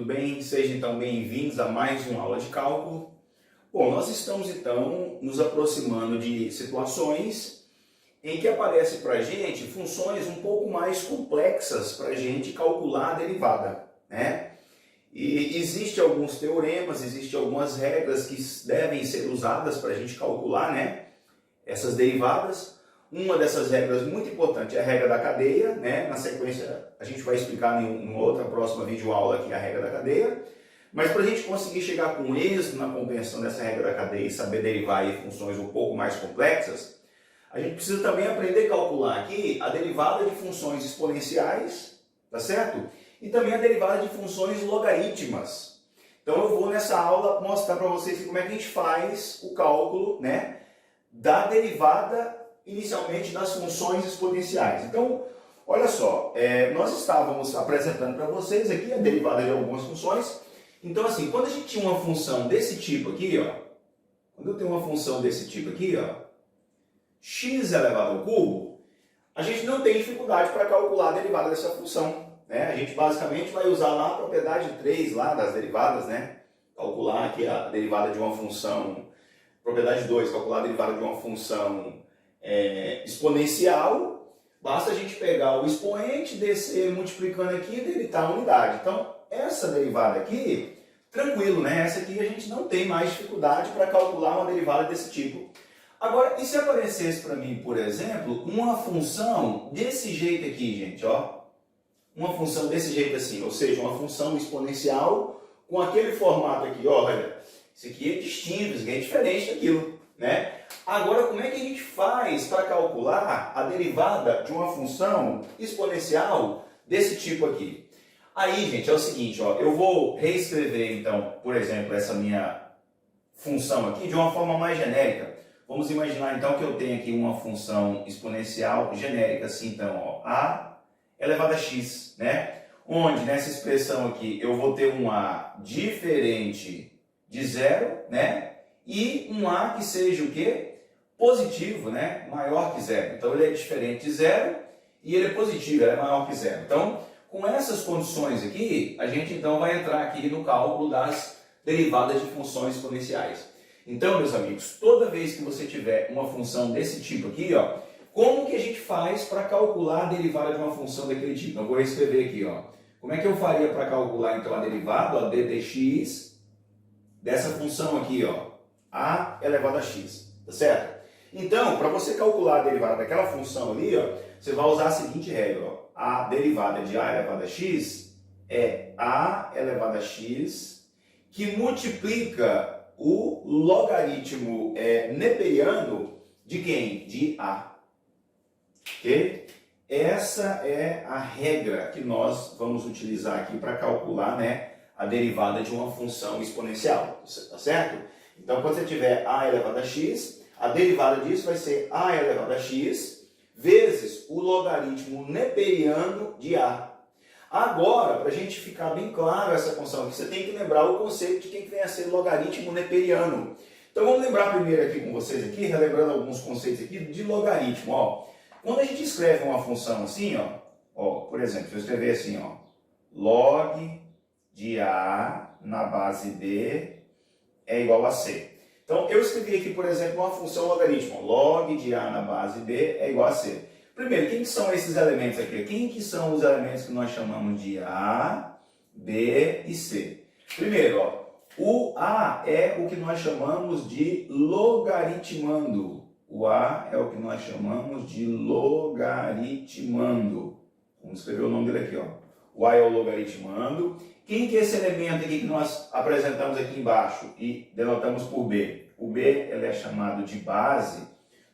bem? Sejam então bem-vindos a mais uma aula de cálculo. Bom, nós estamos então nos aproximando de situações em que aparecem para a gente funções um pouco mais complexas para a gente calcular a derivada, né? E existem alguns teoremas, existem algumas regras que devem ser usadas para a gente calcular, né, essas derivadas. Uma dessas regras muito importante é a regra da cadeia, né? Na sequência a gente vai explicar em uma outra próxima videoaula aqui a regra da cadeia. Mas para a gente conseguir chegar com êxito na compreensão dessa regra da cadeia e saber derivar aí funções um pouco mais complexas, a gente precisa também aprender a calcular aqui a derivada de funções exponenciais, tá certo? E também a derivada de funções logarítmas. Então eu vou nessa aula mostrar para vocês como é que a gente faz o cálculo, né, da derivada inicialmente das funções exponenciais. Então, olha só, nós estávamos apresentando para vocês aqui a derivada de algumas funções. Então, assim, quando a gente tinha uma função desse tipo aqui, ó, quando eu tenho uma função desse tipo aqui, ó, x elevado ao cubo, a gente não tem dificuldade para calcular a derivada dessa função, né? A gente basicamente vai usar lá a propriedade 3 lá das derivadas, né? Calcular aqui a derivada de uma função, propriedade 2, calcular a derivada de uma função exponencial. Basta a gente pegar o expoente, descer multiplicando aqui e derivar a unidade. Então, essa derivada aqui, tranquilo, né? Essa aqui a gente não tem mais dificuldade para calcular uma derivada desse tipo. Agora, e se aparecesse para mim, por exemplo, uma função desse jeito aqui, gente, ó? Uma função desse jeito assim, ou seja, uma função exponencial com aquele formato aqui, ó, olha, isso aqui é distinto, isso aqui é diferente daquilo, né? Agora, como é que a gente faz para calcular a derivada de uma função exponencial desse tipo aqui? Aí, gente, é o seguinte, ó, eu vou reescrever, então, por exemplo, essa minha função aqui de uma forma mais genérica. Vamos imaginar, então, que eu tenho aqui uma função exponencial genérica, assim, então, ó, a elevado a x, né? Onde, nessa expressão aqui, eu vou ter um a diferente de zero, né? E um a que seja o quê? Positivo, né? Maior que zero. Então, ele é diferente de zero e ele é positivo, ele é maior que zero. Então, com essas condições aqui, a gente então vai entrar aqui no cálculo das derivadas de funções exponenciais. Então, meus amigos, toda vez que você tiver uma função desse tipo aqui, ó, como que a gente faz para calcular a derivada de uma função daquele tipo? Então, eu vou escrever aqui, ó. Como é que eu faria para calcular então a derivada, ó, d dx, dessa função aqui, ó, a elevado a x, tá certo? Então, para você calcular a derivada daquela função ali, ó, você vai usar a seguinte regra, ó. A derivada de a elevado a x é a elevado a x que multiplica o logaritmo neperiano de quem? De a. Ok? Essa é a regra que nós vamos utilizar aqui para calcular, né, a derivada de uma função exponencial, tá certo? Então, quando você tiver a elevado a x, a derivada disso vai ser a elevado a x vezes o logaritmo neperiano de a. Agora, para a gente ficar bem claro essa função aqui, você tem que lembrar o conceito de quem vem a ser logaritmo neperiano. Então, vamos lembrar primeiro aqui com vocês, aqui, relembrando alguns conceitos aqui de logaritmo. Ó. Quando a gente escreve uma função assim, ó, por exemplo, se eu escrever assim, ó, log de a na base b é igual a c. Então, eu escrevi aqui, por exemplo, uma função logaritmo. Log de a na base b é igual a c. Primeiro, quem que são esses elementos aqui? Quem que são os elementos que nós chamamos de a, b e c? Primeiro, ó, o a é o que nós chamamos de logaritmando. O a é o que nós chamamos de logaritmando. Vamos escrever o nome dele aqui, ó. O a é o logaritmando. Quem que é esse elemento aqui que nós apresentamos aqui embaixo e denotamos por b? O b ele é chamado de base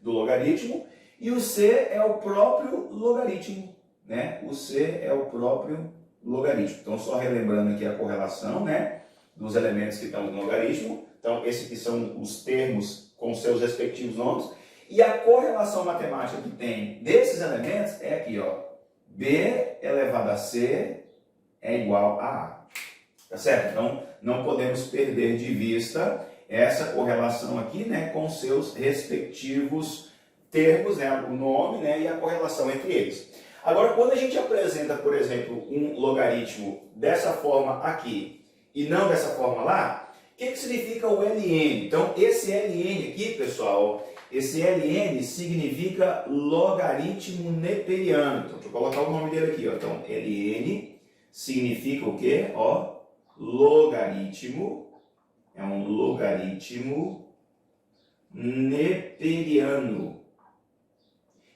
do logaritmo e o c é o próprio logaritmo, né? O c é o próprio logaritmo. Então, só relembrando aqui a correlação, né, dos elementos que estão no logaritmo. Então, esses aqui são os termos com seus respectivos nomes. E a correlação matemática que tem desses elementos é aqui, ó. b elevado a c é igual a a. Tá certo? Então, não podemos perder de vista essa correlação aqui, né, com seus respectivos termos, né, o nome, né, e a correlação entre eles. Agora, quando a gente apresenta, por exemplo, um logaritmo dessa forma aqui, e não dessa forma lá, o que significa o ln? Então, esse ln aqui, pessoal, esse ln significa logaritmo neperiano. Então, deixa eu colocar o nome dele aqui, ó. Então, ln significa o quê? Ó, logaritmo, é um logaritmo neperiano.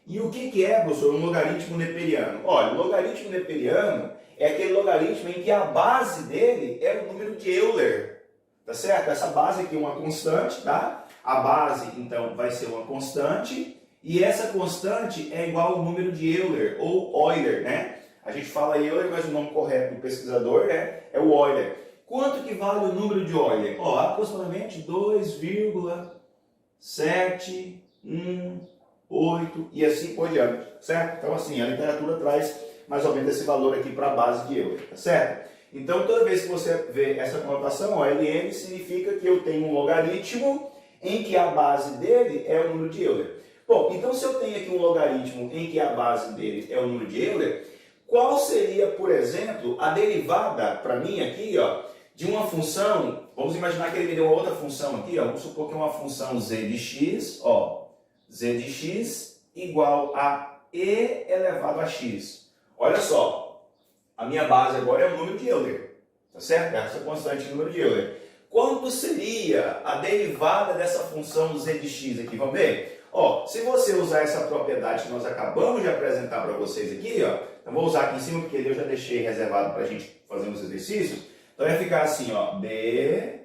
E o que é, professor, um logaritmo neperiano? Olha, o logaritmo neperiano é aquele logaritmo em que a base dele é o número de Euler, tá certo? Essa base aqui é uma constante, tá? A base, então, vai ser uma constante, e essa constante é igual ao número de Euler, ou Euler, né? A gente fala Euler, mas o nome correto do pesquisador, né, é o Euler. Quanto que vale o número de Euler? Ó, aproximadamente 2,718 e assim por diante, certo? Então, assim, a literatura traz mais ou menos esse valor aqui para a base de Euler, tá certo? Então, toda vez que você vê essa conotação, ó, ln significa que eu tenho um logaritmo em que a base dele é o número de Euler. Bom, então se eu tenho aqui um logaritmo em que a base dele é o número de Euler, qual seria, por exemplo, a derivada para mim aqui, ó, de uma função? Vamos imaginar que ele me deu outra função aqui, ó, vamos supor que é uma função z de x, ó, z de x igual a e elevado a x. Olha só, a minha base agora é o número de Euler, tá certo? Essa constante número de Euler. Quanto seria a derivada dessa função z de x aqui? Vamos ver? Ó, se você usar essa propriedade que nós acabamos de apresentar para vocês aqui, ó, eu vou usar aqui em cima porque eu já deixei reservado para a gente fazer uns exercícios. Então vai ficar assim, ó, d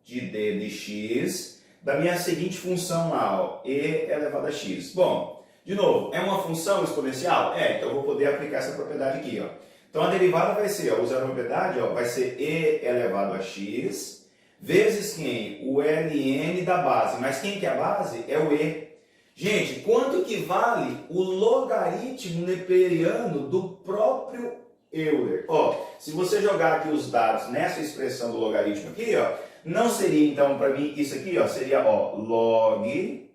de d de x da minha seguinte função lá, ó, e elevado a x. Bom, de novo, é uma função exponencial? É, então eu vou poder aplicar essa propriedade aqui, ó. Então a derivada vai ser, ó, usando a propriedade, ó, vai ser e elevado a x vezes quem? O ln da base. Mas quem que é a base? É o e. Gente, quanto que vale o logaritmo neperiano do próprio Euler? Ó, se você jogar aqui os dados nessa expressão do logaritmo aqui, ó, não seria então para mim isso aqui, ó, seria, ó, log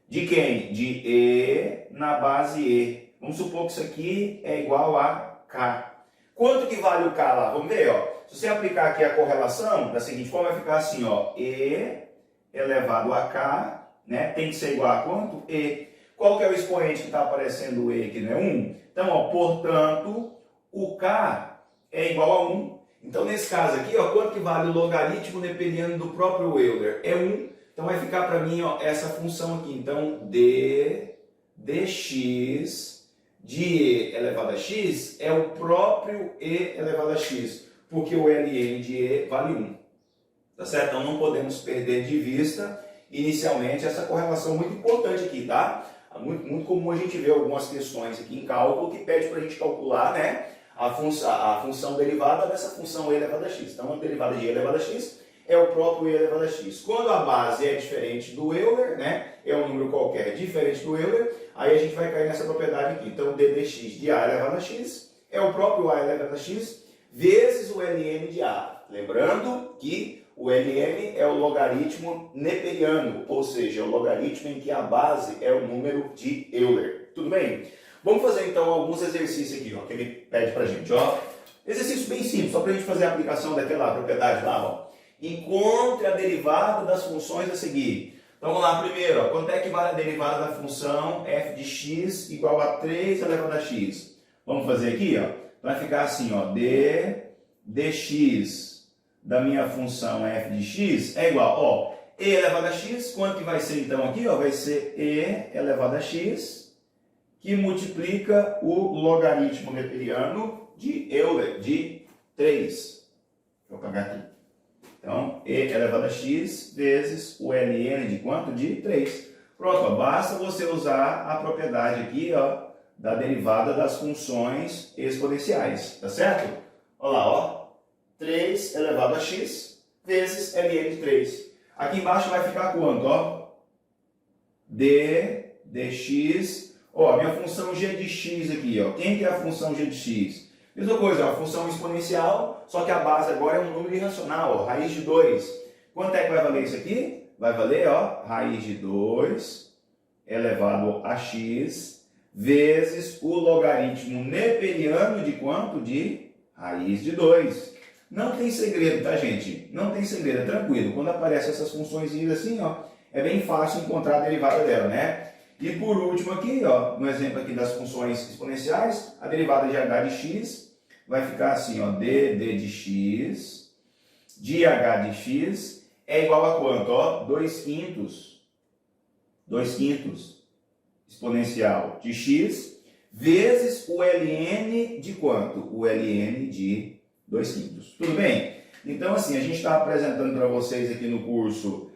de quem? De e na base e. Vamos supor que isso aqui é igual a k. Quanto que vale o k lá? Vamos ver, ó. Se você aplicar aqui a correlação da seguinte forma, vai ficar assim, ó, e elevado a k, né, tem que ser igual a quanto? E. Qual que é o expoente que está aparecendo o e aqui, não é 1? Então, ó, portanto, o k é igual a 1. Então, nesse caso aqui, ó, quanto que vale o logaritmo neperiano do próprio Euler? É 1. Então, vai ficar para mim, ó, essa função aqui. Então, d dx de e elevado a x é o próprio e elevado a x, porque o ln de e vale 1. Tá certo? Então, não podemos perder de vista inicialmente essa correlação muito importante aqui, tá? Muito comum a gente ver algumas questões aqui em cálculo que pede para a gente calcular, né, a função derivada dessa função e elevado a x. Então, a derivada de e elevado a x é o próprio e elevado a x. Quando a base é diferente do Euler, né, é um número qualquer diferente do Euler, aí a gente vai cair nessa propriedade aqui. Então, d dx de a elevado a x é o próprio a elevado a x vezes o ln de a. Lembrando que o ln é o logaritmo neperiano, ou seja, é o logaritmo em que a base é o número de Euler. Tudo bem? Vamos fazer então alguns exercícios aqui, ó, que ele pede pra gente. Ó. Exercício bem simples, só para a gente fazer a aplicação daquela propriedade lá. Ó. Encontre a derivada das funções a seguir. Então vamos lá, primeiro, ó, quanto é que vale a derivada da função f de x igual a 3 elevado a x? Vamos fazer aqui, ó. Vai ficar assim, ó, d dx da minha função f de x é igual, ó, e elevado a x, quanto que vai ser então aqui, ó? Vai ser e elevado a x, que multiplica o logaritmo neperiano de Euler, de 3. Vou apagar aqui. Então, e elevado a x vezes o ln de quanto? De 3. Pronto, ó, basta você usar a propriedade aqui, ó, da derivada das funções exponenciais, tá certo? Olha lá, ó. 3 elevado a x vezes ln de 3. Aqui embaixo vai ficar quanto? Ó? d dx. Ó, minha função g de x aqui, ó. Quem que é a função g de x? Mesma coisa, ó, função exponencial, só que a base agora é um número irracional, ó, raiz de 2. Quanto é que vai valer isso aqui? Vai valer, ó, raiz de 2 elevado a x vezes o logaritmo neperiano de quanto? De raiz de 2. Não tem segredo, tá, gente? Não tem segredo, é tranquilo. Quando aparecem essas funções assim, ó, é bem fácil encontrar a derivada dela, né? E por último aqui, ó, no exemplo aqui das funções exponenciais, a derivada de h de x vai ficar assim, ó, dd de x, de h de x é igual a quanto? Ó, 2/5 exponencial de x vezes o ln de quanto? O ln de 2/5. Tudo bem? Então, assim, a gente está apresentando para vocês aqui no curso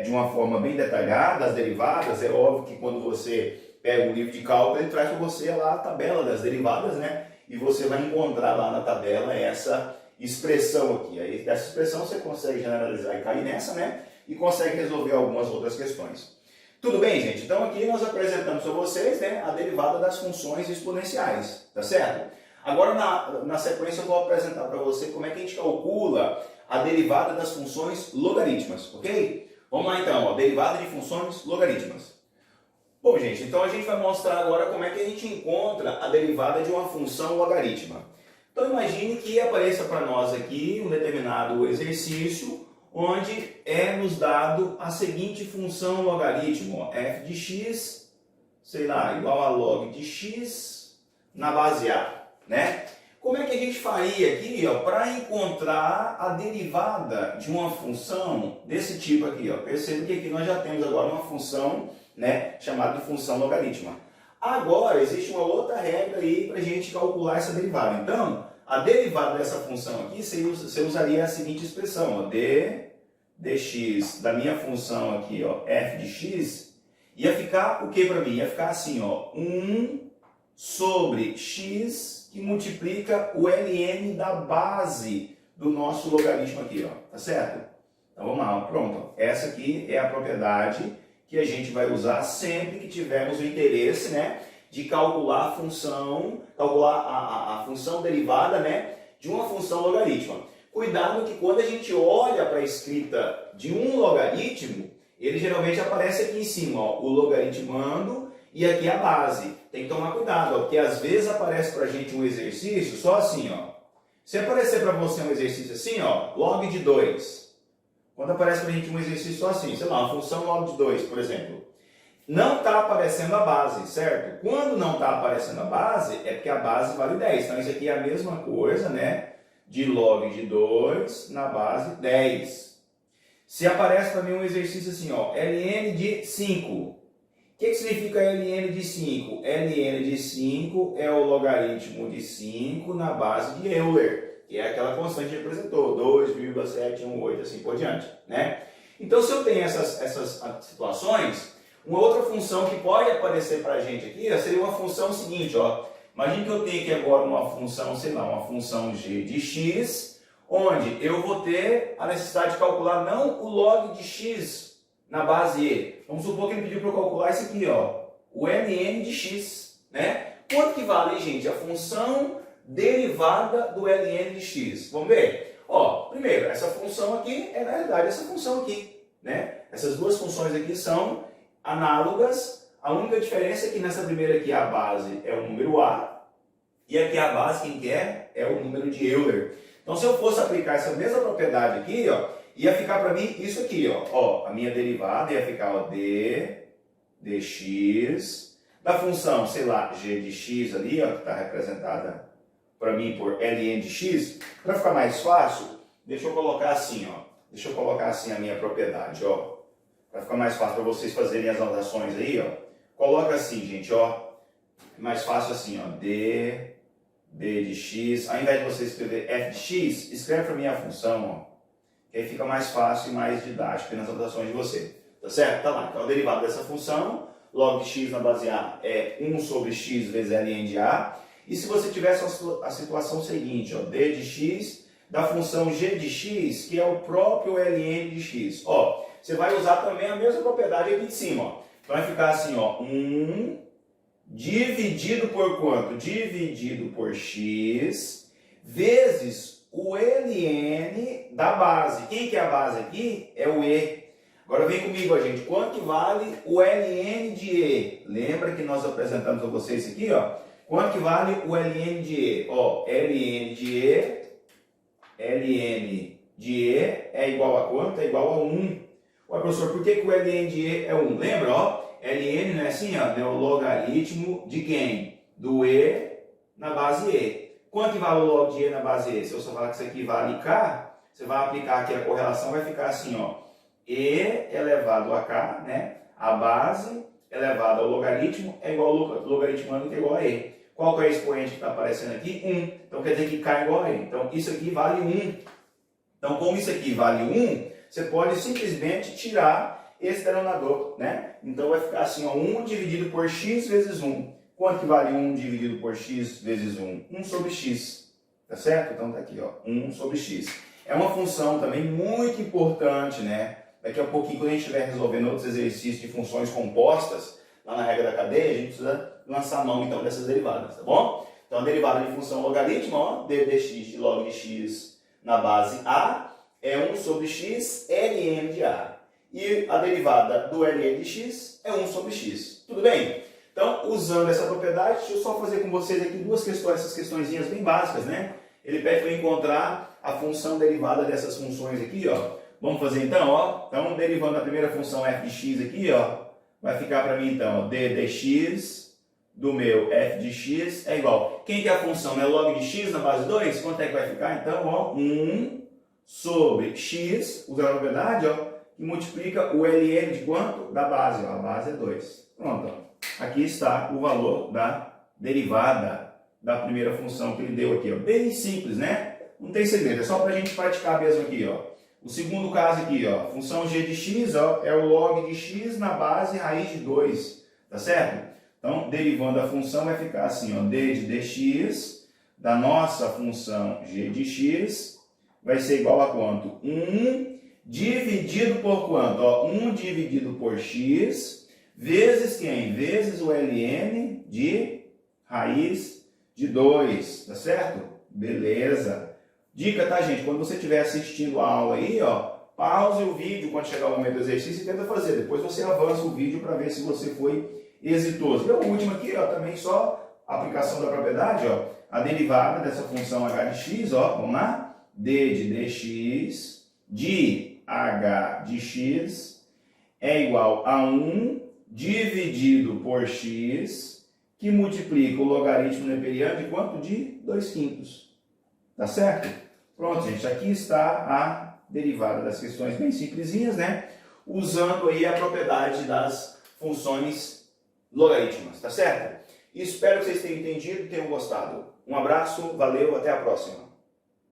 de uma forma bem detalhada as derivadas. É óbvio que quando você pega o livro de cálculo, ele traz para você lá a tabela das derivadas, né? E você vai encontrar lá na tabela essa expressão aqui. Aí dessa expressão você consegue generalizar e cair nessa, né? E consegue resolver algumas outras questões. Tudo bem, gente? Então aqui nós apresentamos para vocês, né, a derivada das funções exponenciais, tá certo? Agora na sequência eu vou apresentar para você como é que a gente calcula a derivada das funções logarítmicas, ok? Vamos lá então, ó, derivada de funções logarítmicas. Bom, gente, então a gente vai mostrar agora como é que a gente encontra a derivada de uma função logarítmica. Então imagine que apareça para nós aqui um determinado exercício onde é nos dado a seguinte função logaritmo, ó, f de x, sei lá, igual a log de x na base a, né? Como é que a gente faria aqui, ó, para encontrar a derivada de uma função desse tipo aqui, ó? Perceba que aqui nós já temos agora uma função, né, chamada de função logarítmica. Agora, existe uma outra regra aí para a gente calcular essa derivada. Então, a derivada dessa função aqui, você usaria a seguinte expressão, ó, dx da minha função aqui, ó, f de x, ia ficar o que para mim? Ia ficar assim, ó, 1 sobre x que multiplica o ln da base do nosso logaritmo aqui, ó, tá certo? Então vamos lá, ó, pronto. Essa aqui é a propriedade que a gente vai usar sempre que tivermos o interesse, né, de calcular a função, a função derivada, né, de uma função logarítmica. Cuidado que quando a gente olha para a escrita de um logaritmo, ele geralmente aparece aqui em cima, ó, o logaritmando e aqui a base. Tem que tomar cuidado, ó, porque às vezes aparece para a gente um exercício só assim, ó. Se aparecer para você um exercício assim, ó, log de 2. Quando aparece para a gente um exercício só assim, sei lá, uma função log de 2, por exemplo, não está aparecendo a base, certo? Quando não está aparecendo a base, é porque a base vale 10. Então isso aqui é a mesma coisa, né? De log de 2 na base 10. Se aparece para mim um exercício assim, ó, ln de 5. O que significa ln de 5? ln de 5 é o logaritmo de 5 na base de Euler, que é aquela constante que a gente apresentou, 2,718, assim por diante, né? Então, se eu tenho essas situações, uma outra função que pode aparecer para a gente aqui seria uma função seguinte, ó. Imagine que eu tenho aqui agora uma função, sei lá, uma função g de x, onde eu vou ter a necessidade de calcular não o log de x na base e. Vamos supor que ele pediu para eu calcular isso aqui, ó, o ln de x, né? Quanto que vale, gente, a função derivada do ln de x? Vamos ver? Ó, primeiro, essa função aqui é, na realidade, essa função aqui, né? Essas duas funções aqui são análogas. A única diferença é que nessa primeira aqui a base é o número a e aqui a base, quem que é o número de Euler. Então, se eu fosse aplicar essa mesma propriedade aqui, ó, ia ficar para mim isso aqui, ó, a minha derivada ia ficar, ó, dx da função, sei lá, g de x ali, ó, que está representada para mim por ln de x. Para ficar mais fácil, deixa eu colocar assim, ó, deixa eu colocar assim a minha propriedade, ó, para ficar mais fácil para vocês fazerem as anotações aí, ó. Coloca assim, gente, ó, mais fácil assim, ó, d de x, ao invés de você escrever f de x, escreve para mim a função, ó, que aí fica mais fácil e mais didático nas anotações de você, tá certo? Tá lá, então a derivada dessa função, log de x na base a é 1 sobre x vezes ln de a, e se você tivesse a situação seguinte, ó, d de x da função g de x, que é o próprio ln de x, ó, você vai usar também a mesma propriedade aqui de cima, ó. Então vai ficar assim, ó, 1 dividido por quanto? Dividido por x vezes o ln da base. Quem que é a base aqui? É o e. Agora vem comigo, gente. Quanto que vale o ln de e? Lembra que nós apresentamos a vocês aqui, ó? Quanto que vale o ln de e? Ó, ln de e ln de e é igual a quanto? É igual a 1. Ué, professor, por que o ln de e é 1? Lembra, ó? Ln não é assim, ó, é o logaritmo de quem? Do e na base e. Quanto que vale o log de e na base e? Se eu só falar que isso aqui vale k, você vai aplicar aqui a correlação, vai ficar assim, ó. E elevado a k, né? A base elevado ao logaritmo é igual ao logaritmando que é igual a e. Qual que é o expoente que está aparecendo aqui? 1. Então quer dizer que k é igual a e. Então isso aqui vale 1. Então como isso aqui vale 1, você pode simplesmente tirar esse denominador, né? Então vai ficar assim, ó, 1 dividido por x vezes 1. Quanto que vale 1 dividido por x vezes 1? 1 sobre x. Tá certo? Então tá aqui, ó, 1 sobre x. É uma função também muito importante, né? Daqui a pouquinho, quando a gente estiver resolvendo outros exercícios de funções compostas, lá na regra da cadeia, a gente precisa lançar a mão, então, dessas derivadas, tá bom? Então, a derivada de função logaritmo, ó, d dx de log de x na base a, é 1 sobre x ln de a. E a derivada do ln de x é 1 sobre x. Tudo bem? Então, usando essa propriedade, deixa eu só fazer com vocês aqui duas questões, essas questõezinhas bem básicas, né? Ele pede para encontrar a função derivada dessas funções aqui, ó. Vamos fazer então, ó. Então, derivando a primeira função f de x aqui, ó, vai ficar para mim então, ó, d dx do meu f de x é igual. Quem que é a função? É log de x na base 2? Quanto é que vai ficar? Então, ó, 1 sobre x, usando a propriedade, ó, que multiplica o ln de quanto? Da base, ó. A base é 2. Pronto, ó. Aqui está o valor da derivada da primeira função que ele deu aqui, ó. Bem simples, né? Não tem segredo, é só para a gente praticar mesmo aqui, ó. O segundo caso aqui, ó, função g de x, ó, é o log de x na base raiz de 2, tá certo? Então, derivando a função vai ficar assim, ó, d de dx da nossa função g de x vai ser igual a quanto? 1 dividido por quanto? Ó, 1 dividido por x vezes quem? Vezes o ln de raiz de 2, tá certo? Beleza. Dica, tá, gente? Quando você estiver assistindo a aula aí, ó, pause o vídeo quando chegar o momento do exercício e tenta fazer. Depois você avança o vídeo para ver se você foi exitoso. E o último aqui, ó, também só a aplicação da propriedade, ó, a derivada dessa função h de x, ó, vamos lá? d de dx de h de x é igual a 1 dividido por x, que multiplica o logaritmo neperiano de quanto? De 2/5. Tá certo? Pronto, gente, aqui está a derivada das questões bem simplesinhas, né? Usando aí a propriedade das funções logarítmicas, tá certo? Espero que vocês tenham entendido e tenham gostado. Um abraço, valeu, até a próxima.